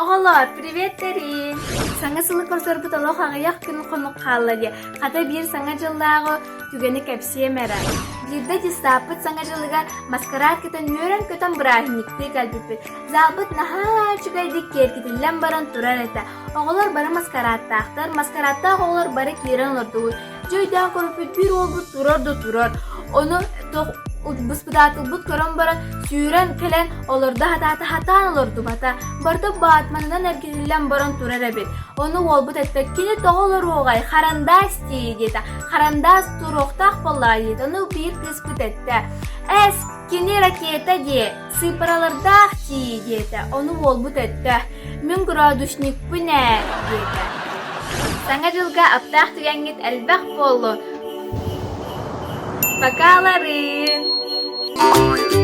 Оголор, привет, Терин. Саңа сылы көрсөр бұталы қағаяқ күн қонық қалады. Қата бір саңа жылдағы түгені кәпсие мәрі. Бірді дистапыт саңа жылыға маскарад кетен мөрен көтен брахникті кәлбіппет. Залбыт наха чүгайдік керкетілен баран тұрар әті. Оголор бары маскарадтақтар, маскарадта оголор бары керен олырды. Жойдан көріппет бір олбыт тұрар. Onu бұспыдатыл бұт көрін бары сүйрен келен олырды хатан олырды бата. Барды батманынан әркетілен баран тұрар әбет. Оны олбыт әтті кені тоғылыр оғай қарандас дейдеді. Қарандас тұруқтақ болай еді. Оны бір кіспіт әтті. Әс кені ракета де сыпыралырдақ дейдеді. Оны олбыт әтті. Мен градусник бүнә деді. Саңа жылға аптақ түгенгет әлбәқ болу. Пока, Ларин!